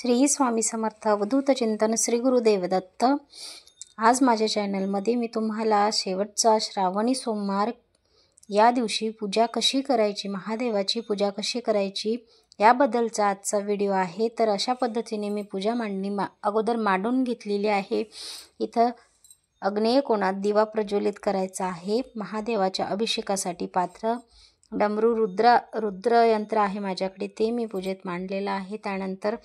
श्री स्वामी समर्थ अवधूत चिंतन श्री गुरुदेव दत्त। आज माझ्या चॅनलमध्ये मी तुम्हाला शेवटचा श्रावणी सोमवार या दिवशी पूजा कशी करायची, महादेवाची पूजा कशी करायची याबद्दलचा आजचा व्हिडिओ आहे। तर अशा पद्धतीने मी पूजा अगोदर मांडून घेतलेली आहे। इथं आग्नेय कोणात दिवा प्रज्वलित करायचा आहे। महादेवाच्या अभिषेकासाठी पात्र डमरू रुद्र यंत्र आहे माझ्याकडे, ते मी पूजेत मांडलेलं आहे। त्यानंतर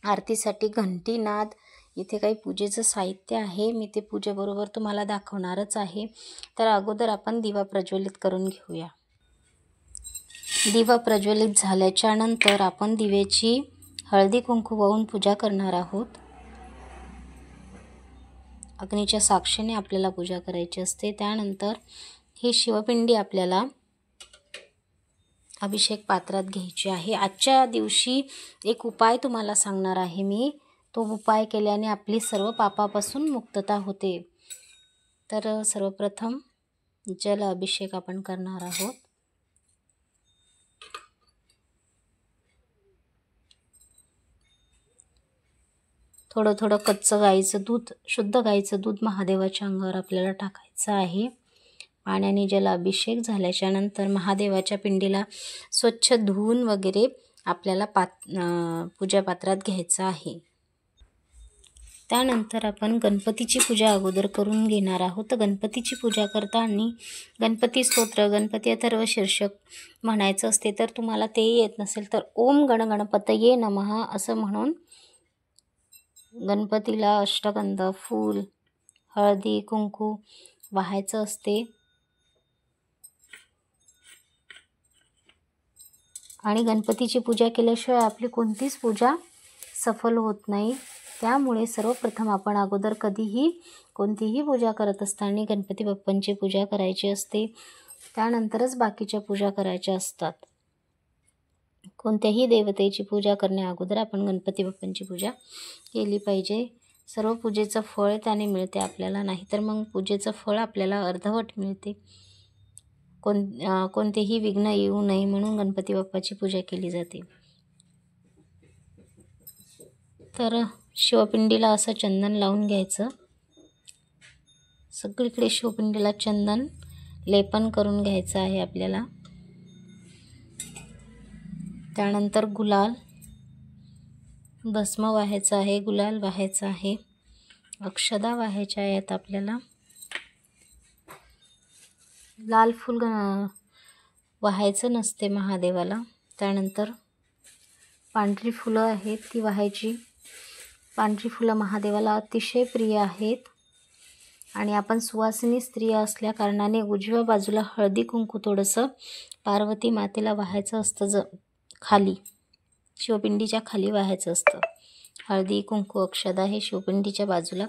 आरतीसाठी घंटी, नाद, इथे काही पूजेचं साहित्य आहे, मी ते पूजेबरोबर तुम्हाला दाखवणारच आहे। तर अगोदर आपण दिवा प्रज्वलित करून घेऊया। दिवा प्रज्वलित झाल्याच्या नंतर आपण दिव्याची हळदी कुंकू वाहून पूजा करणार आहोत। अग्नीच्या साक्षीने आपल्याला पूजा करायची असते। त्यानंतर ही शिवपिंडी आपल्याला अभिषेक पात्रात घ्यायची आहे। आजच्या दिवशी एक उपाय तुम्हाला सांगणार आहे मी, तो उपाय केल्याने आपली सर्व पापापासून मुक्तता होते। तर सर्वप्रथम जल अभिषेक आपण करणार आहोत। थोडं थोडं कच्चं गाईचं दूध, शुद्ध गाईचं दूध महादेवाच्या अंगावर आपल्याला टाकायचं आहे। पाण्याने जल अभिषेक झाल्याच्या नंतर महादेवाच्या पिंडीला स्वच्छ धुवून वगैरे आपल्याला पूजा पात्रात घ्यायचं आहे। त्यानंतर आपण गणपतीची पूजा अगोदर करून घेणार आहोत। गणपतीची पूजा करताना गणपती स्तोत्र, गणपती अथर्व शीर्षक म्हणायचं असते। तर तुम्हाला ते येत नसेल तर ओम गण गणपतये नमः असं म्हणून गणपतीला अष्टगंध, फूल, हळदी कुंकू वाहायचं असते। आणि गणपतीची पूजा केल्याशिवाय आपली कोणतीच पूजा सफल होत नाही। त्यामुळे सर्वप्रथम आपण अगोदर कधीही कोणतीही पूजा करत असताना गणपती बाप्पांची पूजा करायची असते, त्यानंतरच बाकीच्या पूजा करायच्या असतात। कोणत्याही देवतेची पूजा करण्या अगोदर आपण गणपती बाप्पांची पूजा केली पाहिजे। सर्व पूजेचं फळ त्याने मिळते आपल्याला, नाहीतर मग पूजेचं फळ आपल्याला अर्धवट मिळते। कोणतेही विघ्न येऊ नये म्हणून गणपती बाप्पाची पूजा केली जाते। तर शिवपिंडीला असं चंदन लावून घ्यायचं। सगळीकडे शिवपिंडीला चंदन लेपन करून घ्यायचं आहे आपल्याला। त्यानंतर गुलाल, भस्म वाहायचं आहे, गुलाल वाहायचं आहे, अक्षदा वाहायच्या आहेत आपल्याला। लाल फूल वाहायचं नसते महादेवाला। त्यानंतर पांढरी फुलं आहेत ती वाहायची। पांढरी फुलं महादेवाला अतिशय प्रिय आहेत आणि आपण सुवासिनी स्त्रिया असल्या कारणाने उजव्या बाजूला हळदी कुंकू थोडंसं पार्वती मातेला वाहायचं असतं। खाली शिवपिंडीच्या खाली वाहायचं असतं। हळदी कुंकू अक्षदा हे शिवपिंडीच्या बाजूला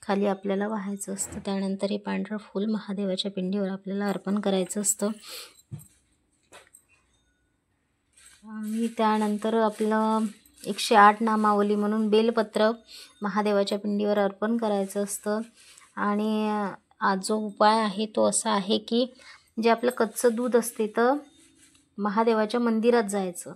खाली आपल्याला वाहायचं असतं। त्यानंतर हे पांढरं फूल महादेवाच्या पिंडीवर आपल्याला अर्पण करायचं असतं। आणि त्यानंतर आपलं 108 नामावली म्हणून बेलपत्र महादेवाच्या पिंडीवर अर्पण करायचं असतं। आणि जो उपाय आहे तो असा आहे की जे आपलं कच्चं दूध असते तर महादेवाच्या मंदिरात जायचं,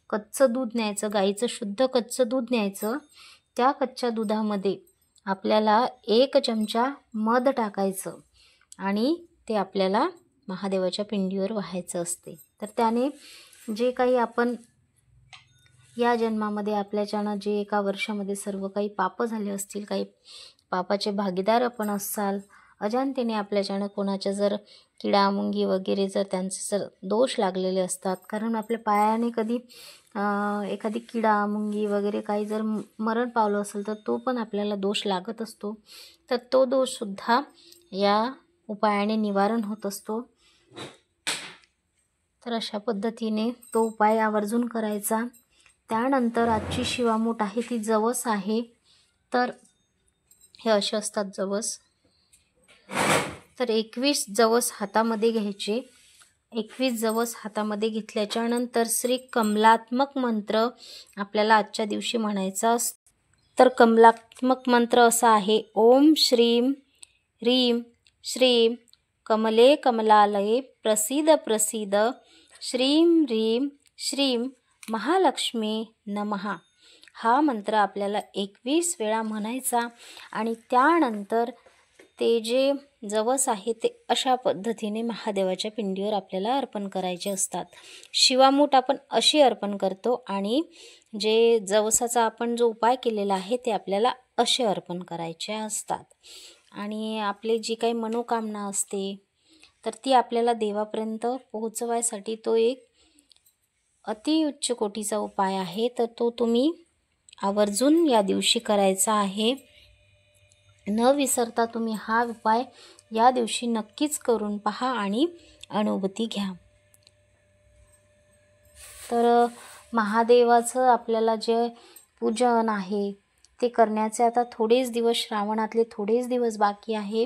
कच्चं दूध न्यायचं, गाईचं शुद्ध कच्चं दूध न्यायचं। त्या कच्च्या दुधामध्ये आपल्याला 1 चमचा मध टाकायचं आणि ते आपल्याला महादेवाच्या पिंडीवर वाहायचं असते। तर त्याने जे काही आपण या जन्मामध्ये आपल्याच्यानं जे एका वर्षामध्ये सर्व काही पाप झाले असतील, काही पापाचे भागीदार आपण असाल, अजाणतेने आपल्याच्यानं कोणाच्या जर किडा मुंगी वगैरे जर त्यांचे जर दोष लागलेले असतात, कारण आपल्या पायाने कधी एखादी किडा मुंगी वगैरे काही जर मरण पावलं असेल तर तो पण आपल्याला दोष लागत असतो। तर तो दोषसुद्धा या उपायाने निवारण होत असतो। तर अशा पद्धतीने तो उपाय आवर्जून करायचा। त्यानंतर आजची शिवामूठ आहे ती जवस आहे। तर हे असे असतात जवस। तर 21 जवस हातामध्ये घ्यायचे। 21 जवस हातामध्ये घेतल्याच्या नंतर श्री कमलात्मक मंत्र आपल्याला आजच्या दिवशी म्हणायचा असतो। तर कमलात्मक मंत्र असा आहे, ओम श्रीम ह्रीम श्रीम कमले कमलालये प्रसीद प्रसीद श्रीम ह्रीम श्रीम महालक्ष्मी नमः। हा मंत्र आपल्याला 21 वेळा म्हणायचा आणि त्यानंतर ते जे जवस आहे ते अशा पद्धतीने महादेवाच्या पिंडीवर आपल्याला अर्पण करायचे असतात। शिवामूठ आपण अशी अर्पण करतो आणि जे जवसाचा आपण जो उपाय केलेला आहे ते आपल्याला असे अर्पण करायचे असतात। आणि आपली जी काही मनोकामना असते तर ती आपल्याला देवापर्यंत पोहोचवायसाठी तो एक अतिउच्च कोटीचा उपाय आहे, तर तो तुम्ही आवर्जून या दिवशी करायचा आहे। न विसरता तुम्ही हा उपाय या दिवशी नक्कीच करून पहा आणि अनुभूती घ्या। तर महादेवाचं आपल्याला जे पूजन आहे ते करण्याचे आता थोडेच दिवस, श्रावणातले थोडेच दिवस बाकी आहे।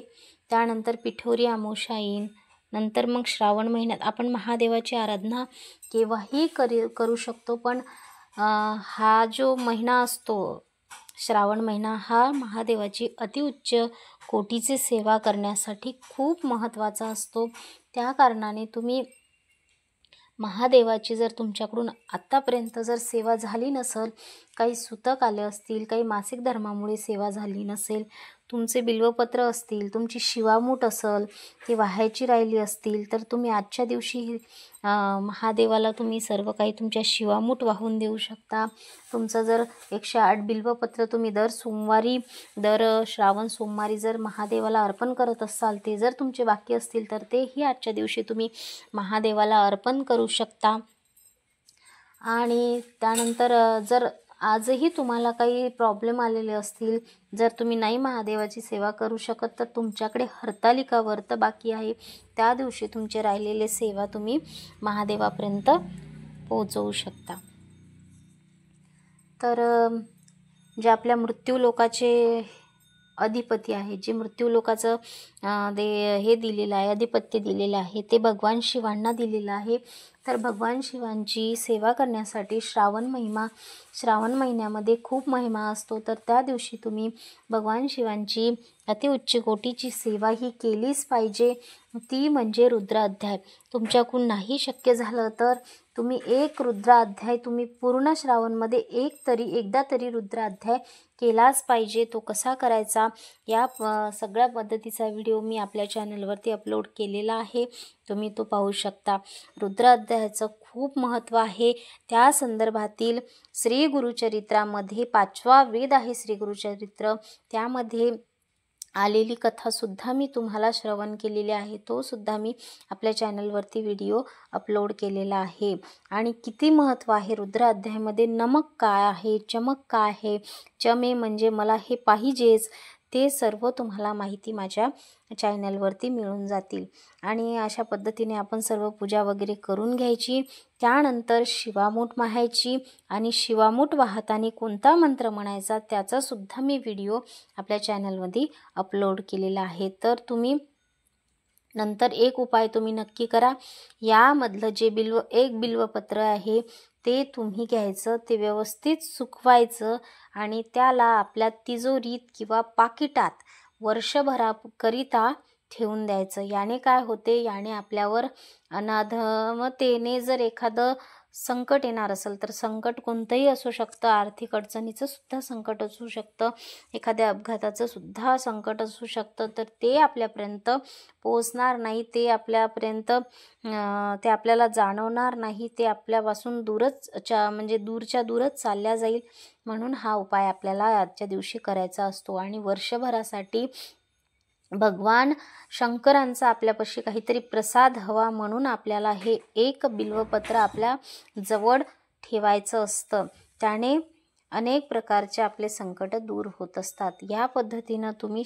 त्यानंतर पिठोरी अमावस्या येईल, नंतर मग श्रावण महिन्यात आपण महादेवाची आराधना केव्हाही करू शकतो, पण हा जो महिना असतो श्रावण महिना हा महादेवाची अतिउच्च कोटीची सेवा करण्यासाठी खूप महत्त्वाचा असतो। त्या कारणाने तुम्ही महादेवाची जर तुमच्याकडून आत्तापर्यंत जर सेवा झाली नसेल, काही सुतक आले असतील, काही मासिक धर्मामुळे सेवा झाली नसेल, तुमचे बिल्वपत्र असतील, तुमची शिवामूठ असेल ती वाहायची राहिली असतील, तर तुम्ही आजच्या दिवशी महादेवाला तुम्ही सर्व काही तुमच्या शिवामूठ वाहून देऊ शकता। तुमचं जर 108 बिल्वपत्र तुम्ही दर श्रावण सोमवारी जर महादेवाला अर्पण करत असाल, ते जर तुमचे बाकी असतील तर तेही आजच्या दिवशी तुम्ही महादेवाला अर्पण करू शकता। आणि त्यानंतर जर आजही तुम्हाला काही प्रॉब्लेम आलेले असतील, जर तुम्ही नाही महादेवाची सेवा करू शकत, तर तुमच्याकडे हरतालिका व्रत बाकी आहे, त्या दिवशी तुमचे राहिलेले सेवा तुम्ही महादेवापर्यंत पोहोचवू शकता। तर जे आपल्या मृत्यूलोकाचे अधिपती आहे, जे मृत्यूलोकाचं हे दिलेलं आहे, अधिपत्य दिलेलं आहे, ते भगवान शिवांना दिलेलं आहे। तर भगवान शिवांची सेवा करण्यासाठी श्रावण महिन्यामध्ये खूप महिमा असतो, तर त्या दिवशी तुम्ही भगवान शिवांची अतिउच्च कोटीची सेवा ही केलीच पाहिजे, ती म्हणजे रुद्र अध्याय। तुमच्याकडून नाही शक्य झालं तर तुम्ही एक रुद्र अध्याय तुम्ही पूर्ण श्रावणमध्ये एकदा तरी रुद्र अध्याय केलाच पाहिजे। तो कसा करायचा या सगळ्या पद्धतीचा व्हिडिओ मी आपल्या चॅनलवरती अपलोड केलेला आहे, तुम्ही तो पाहू शकता। रुद्र अध्यायाचं खूप महत्त्व आहे। त्या संदर्भातील श्री गुरुचरित्रामध्ये 5वा वेद आहे श्री गुरुचरित्र, त्यामध्ये आलेली कथासुद्धा मी तुम्हाला श्रवण केलेली आहे, तो सुद्धा मी आपल्या चॅनलवरती व्हिडिओ अपलोड केलेला आहे। आणि किती महत्त्व आहे रुद्र अध्यायामध्ये, नमक काय आहे, चमक काय आहे, चमे म्हणजे मला हे पाहिजेच, ते सर्व तुम्हाला माहिती माझ्या चॅनलवरती मिळून जातील। आणि अशा पद्धतीने आपण सर्व पूजा वगैरे करून घ्यायची। त्यानंतर शिवामूठ वाहायची आणि शिवामूठ वाहताना कोणता मंत्र म्हणायचा त्याचा सुद्धा मी व्हिडिओ आपल्या चॅनलमध्ये अपलोड केलेला आहे। तर तुम्ही नंतर एक उपाय तुम्ही नक्की करा, यामधलं जे एक बिल्वपत्र आहे ते तुम्ही घ्यायचं, ते व्यवस्थित सुकवायचं आणि त्याला आपल्या तिजोरीत किंवा पाकिटात वर्षभराकरिता ठेवून द्यायचं। याने काय होते, याने आपल्यावर अनाधमतेने जर एखादं संकट येणार असेल, तर संकट कोणतंही असू शकतं, आर्थिक अडचणीचं सुद्धा संकट असू शकतं, एखाद्या अपघाताचं सुद्धा संकट असू शकतं, तर ते आपल्यापर्यंत पोहोचणार नाही, ते आपल्याला जाणवणार नाही, ते आपल्यापासून दूरच्या दूरच चालल्या जाईल। म्हणून हा उपाय आपल्याला आजच्या दिवशी करायचा असतो। आणि वर्षभरासाठी भगवान शंकरांचा आपल्यापाशी काहीतरी प्रसाद हवा, म्हणून आपल्याला हे एक बिल्वपत्र आपल्या जवळ ठेवायचं असतं, त्याने अनेक प्रकारचे आपले संकट दूर होत असतात। या पद्धतीनं तुम्ही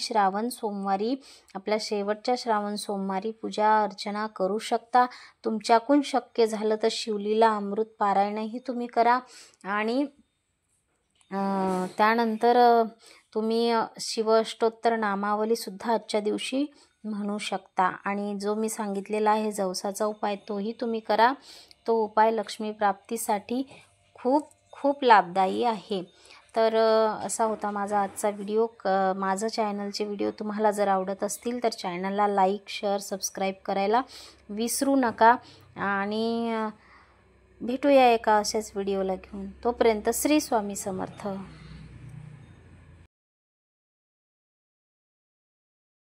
आपल्या शेवटच्या श्रावण सोमवारी पूजा अर्चना करू शकता। तुमच्याकडून शक्य झालं तर शिवलीला अमृत पारायणही तुम्ही करा आणि त्यानंतर तुम्ही शिवअष्टोत्तर नामावलीसुद्धा आजच्या दिवशी म्हणू शकता। आणि जो मी सांगितलेला आहे जवसाचा उपाय तोही तुम्ही करा, तो उपाय लक्ष्मी प्राप्तीसाठी खूप खूप लाभदायी आहे। तर असा होता माझा आजचा व्हिडिओ। माझं चॅनलचे व्हिडिओ तुम्हाला जर आवडत असतील तर चॅनलला लाईक, शेअर, सबस्क्राईब करायला विसरू नका। आणि भेटूया एका अशाच व्हिडिओला घेऊन. तोपर्यंत श्री स्वामी समर्थ.